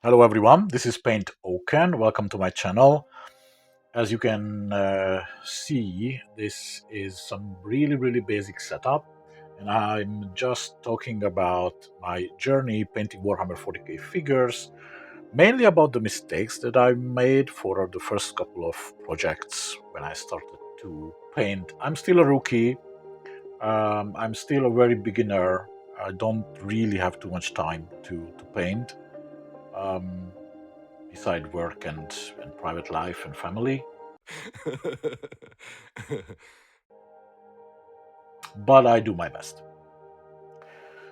Hello everyone, this is Paint Oaken. Welcome to my channel. As you can see, this is some really basic setup, and I'm just talking about my journey painting Warhammer 40k figures, mainly about the mistakes that I made for the first couple of projects when I started to paint. I'm still a rookie, I'm still a very beginner. I don't really have too much time to paint. Um, Beside work and private life and family, but I do my best.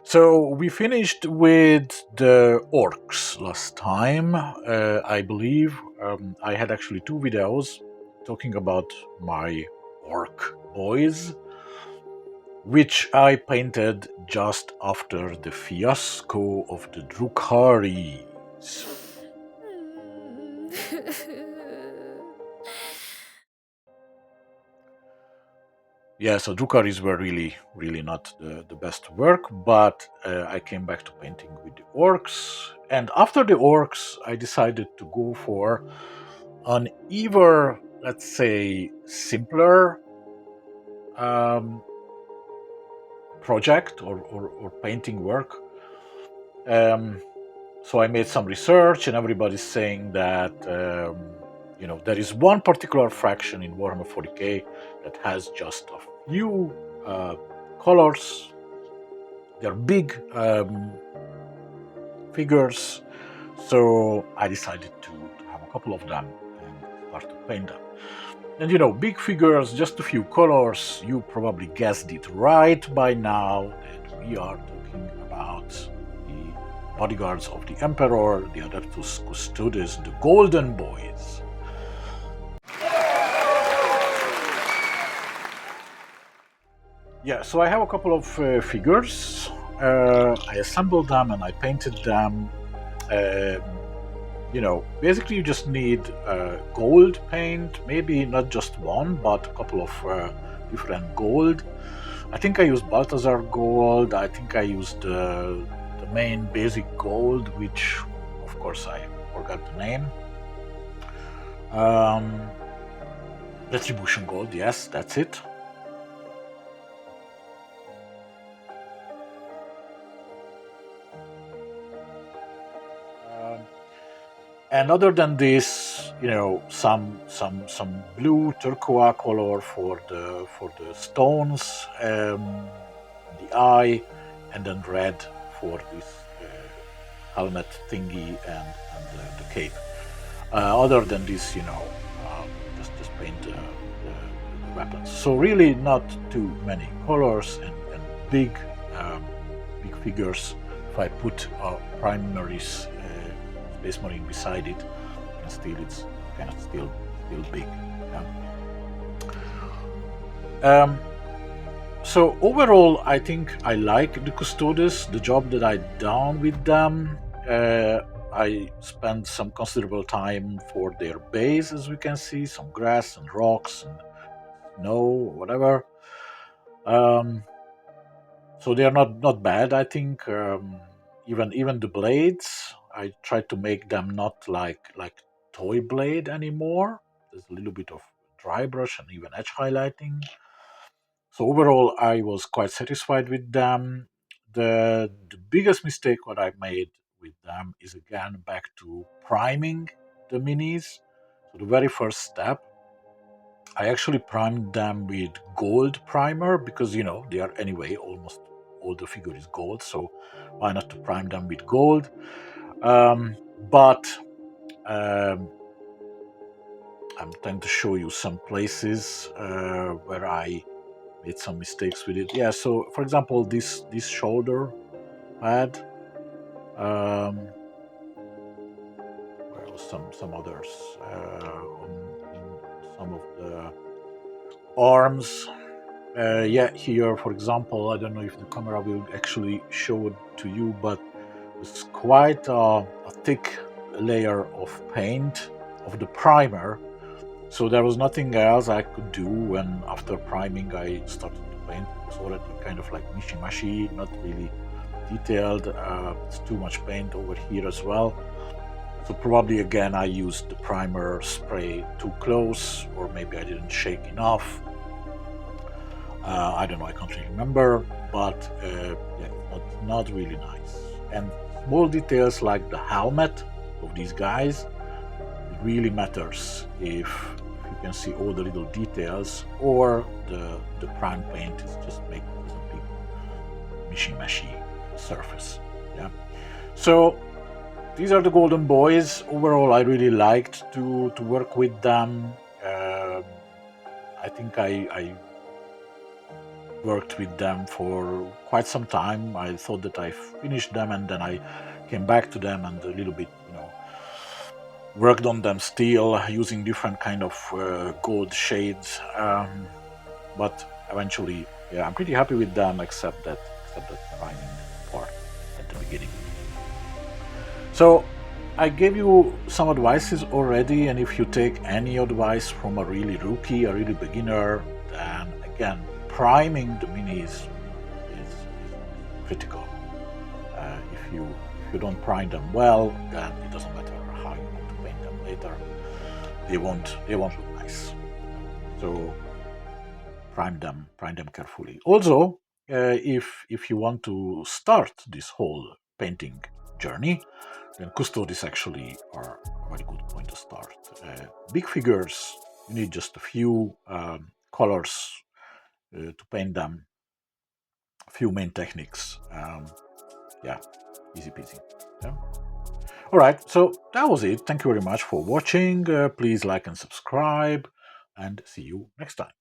So we finished with the orcs last time, I believe. I had actually two videos talking about my orc boys, which I painted just after the fiasco of the Drukharis. Yeah, so Drukaris were really not the best work, but I came back to painting with the orcs. And after the orcs, I decided to go for an either, let's say, simpler um, project or painting work. So I made some research, and everybody's saying that there is one particular fraction in Warhammer 40k that has just a few colors. They're big figures, so I decided to have a couple of them and start to paint them. And big figures, just a few colors. You probably guessed it right by now that we are talking about the Bodyguards of the Emperor, the Adeptus Custodes, the Golden Boys. Yeah, so I have a couple of figures. I assembled them and I painted them. Basically you just need gold paint, maybe not just one, but a couple of different gold. I think I used Balthazar gold. I think I used the main basic gold, which of course I forgot the name. Retribution gold, yes, that's it. And other than this, some blue turquoise color for the stones, the eye, and then red for this helmet thingy and the cape. Other than this, just paint the weapons. So really, not too many colors and big big figures. If I put primaries. Space Marine beside it, and still it's kind of still big. Yeah. So overall, I think I like the Custodes, the job that I done with them. I spent some considerable time for their base, as we can see, some grass and rocks and snow, whatever. So they are not bad, I think. Even the blades, I tried to make them not like toy blade anymore. There's a little bit of dry brush and even edge highlighting. So overall, I was quite satisfied with them. The biggest mistake what I made with them is again back to priming the minis. So the very first step, I actually primed them with gold primer because they are anyway almost all the figure is gold, so why not to prime them with gold? But I'm trying to show you some places where I made some mistakes with it. Yeah, so for example, this shoulder pad. Well, some others on some of the arms. Yeah, here, for example, I don't know if the camera will actually show it to you, but it's quite a thick layer of paint of the primer. So there was nothing else I could do, and after priming, I started to paint. It was already kind of like mishy-mashy, not really detailed. It's too much paint over here as well. So probably again I used the primer spray too close, or maybe I didn't shake enough. I don't know, I can't really remember, but yeah, not really nice. And small details like the helmet of these guys, it really matters if you can see all the little details, or the prime paint is just making some big mishy-mashy surface. Yeah. So these are the golden boys. Overall, I really liked to work with them. Um, I think I worked with them for quite some time. I thought that I finished them, and then I came back to them and a little bit, worked on them still using different kind of gold shades. But eventually, yeah, I'm pretty happy with them, except that priming part at the beginning. So I gave you some advices already, and if you take any advice from a really rookie, a really beginner, then again, priming the minis is critical. If you don't prime them well, then it doesn't matter how you want to paint them later. They won't look nice. So prime them carefully. Also, if you want to start this whole painting journey, then custodes actually are a very good point to start. Big figures, you need just a few colors to paint them, a few main techniques. Yeah, easy peasy. Yeah. All right, so that was it. Thank you very much for watching. Please like and subscribe, and see you next time.